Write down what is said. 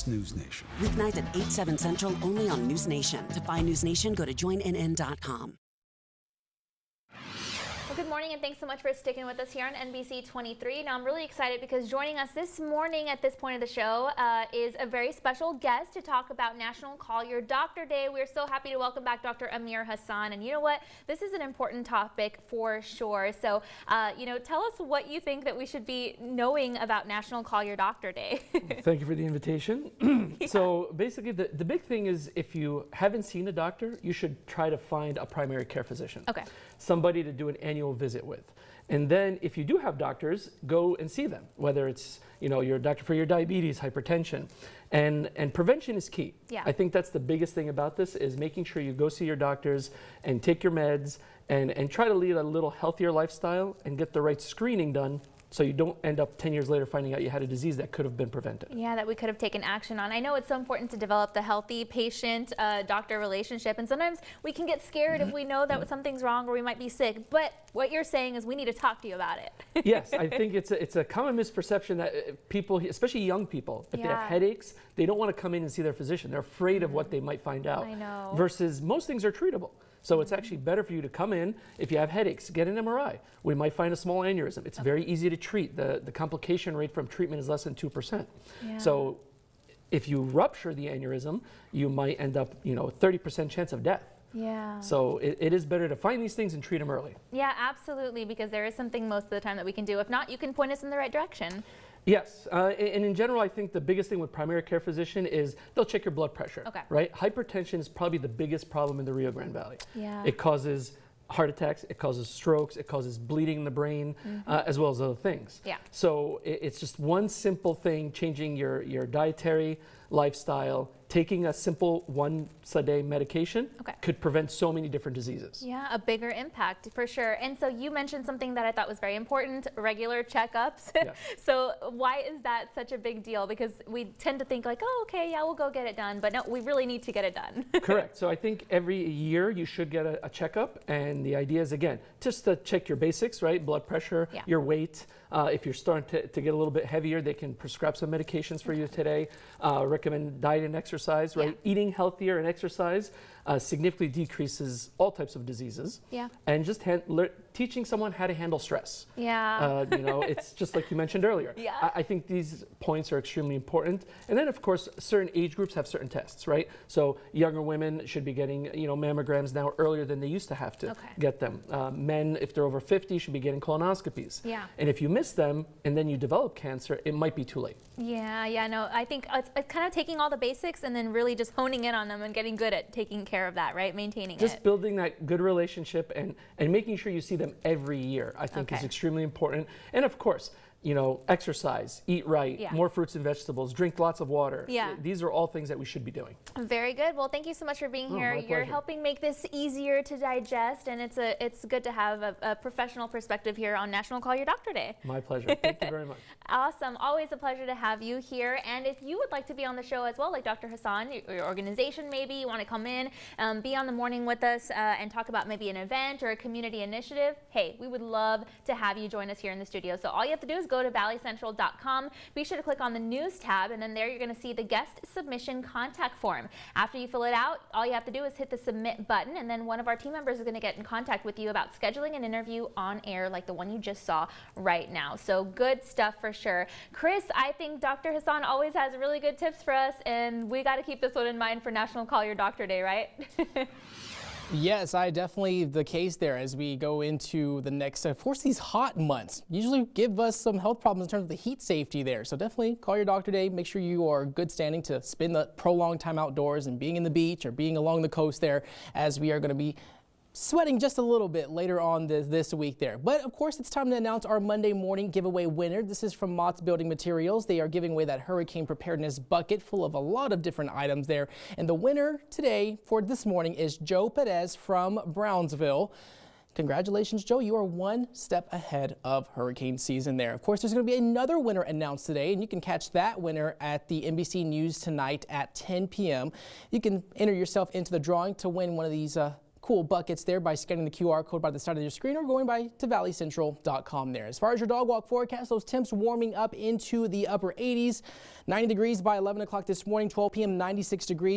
News Nation. Weeknights at 8, 7 Central, only on News Nation. To find News Nation, go to joinnn.com. Well, good morning and thanks so much for sticking with us here on NBC 23. Now I'm really excited because joining us this morning at this point of the show is a very special guest to talk about National Call Your Doctor Day. We're so happy to welcome back Dr. Amir Hassan, and you know what? This is an important topic for sure. So, tell us what you think that we should be knowing about National Call Your Doctor Day. Thank you for the invitation. Yeah. So basically the big thing is if you haven't seen a doctor, you should try to find a primary care physician. Okay. Somebody to do an annual visit with. And then if you do have doctors, go and see them, whether it's, your doctor for your diabetes, hypertension, and prevention is key. Yeah. I think that's the biggest thing about this is making sure you go see your doctors and take your meds and try to lead a little healthier lifestyle and get the right screening done so you don't end up 10 years later finding out you had a disease that could have been prevented. Yeah, that we could have taken action on. I know it's so important to develop the healthy patient-doctor relationship, and sometimes we can get scared if we know that something's wrong or we might be sick, but what you're saying is we need to talk to you about it. Yes, I think it's a common misperception that people, especially young people, if they have headaches, they don't want to come in and see their physician. They're afraid of what they might find out. I know. Versus most things are treatable. So it's actually better for you to come in. If you have headaches, get an MRI. We might find a small aneurysm. It's very easy to treat. The complication rate from treatment is less than 2%. Yeah. So if you rupture the aneurysm, you might end up, 30% chance of death. Yeah. So it is better to find these things and treat them early. Yeah, absolutely, because there is something most of the time that we can do. If not, you can point us in the right direction. Yes, and in general, I think the biggest thing with primary care physician is they'll check your blood pressure, Okay. right? Hypertension is probably the biggest problem in the Rio Grande Valley. Yeah. It causes heart attacks, it causes strokes, it causes bleeding in the brain, as well as other things. Yeah. So it's just one simple thing, changing your dietary lifestyle, taking a simple once-a-day medication could prevent so many different diseases. Yeah, a bigger impact for sure. And so you mentioned something that I thought was very important, regular checkups. Yes. So why is that such a big deal? Because we tend to think like, oh, okay, yeah, we'll go get it done. But no, we really need to get it done. Correct. So I think every year you should get a checkup. And the idea is, again, just to check your basics, right? Blood pressure, your weight. If you're starting to get a little bit heavier, they can prescribe some medications for you today. Recommend diet and exercise, right? Eating healthier and exercise significantly decreases all types of diseases. Yeah. And just teaching someone how to handle stress. Yeah. It's just like you mentioned earlier. Yeah. I think these points are extremely important. And then, of course, certain age groups have certain tests, right? So younger women should be getting, mammograms now earlier than they used to have to get them. Men, if they're over 50, should be getting colonoscopies. Yeah. And if you miss them and then you develop cancer, it might be too late. Yeah, no, I think it's kind of taking all the basics and then really just honing in on them and getting good at taking care of that, right? Maintaining just it. Building that good relationship and making sure you see them every year, I think is extremely important. And of course, exercise, eat right, more fruits and vegetables, drink lots of water. Yeah. These are all things that we should be doing. Very good. Well, thank you so much for being here. My You're pleasure. helping make this easier to digest, and it's good to have a professional perspective here on National Call Your Doctor Day. My pleasure. Thank you very much. Awesome. Always a pleasure to have you here. And if you would like to be on the show as well, like Dr. Hassan, your organization maybe, you want to come in, be on the morning with us and talk about maybe an event or a community initiative, hey, we would love to have you join us here in the studio. So all you have to do is go to valleycentral.com. Be sure to click on the news tab, and then there you're going to see the guest submission contact form. After you fill it out, all you have to do is hit the submit button, and then one of our team members is going to get in contact with you about scheduling an interview on air like the one you just saw right now. So good stuff for sure. Chris, I think Dr. Hassan always has really good tips for us, and we got to keep this one in mind for National Call Your Doctor Day, right? Yes, I definitely the case there as we go into the next, of course, these hot months usually give us some health problems in terms of the heat safety there. So definitely call your doctor today. Make sure you are good standing to spend the prolonged time outdoors and being in the beach or being along the coast there, as we are going to be sweating just a little bit later on this week there. But of course, it's time to announce our Monday morning giveaway winner. This is from Mott's Building Materials. They are giving away that hurricane preparedness bucket full of a lot of different items there. And the winner today for this morning is Joe Perez from Brownsville. Congratulations, Joe. You are one step ahead of hurricane season there. Of course, there's going to be another winner announced today, and you can catch that winner at the NBC News tonight at 10 p.m. You can enter yourself into the drawing to win one of these cool buckets there by scanning the QR code by the side of your screen or going to valleycentral.com there. As far as your dog walk forecast, those temps warming up into the upper 80s, 90 degrees by 11 o'clock this morning, 12 p.m. 96 degrees.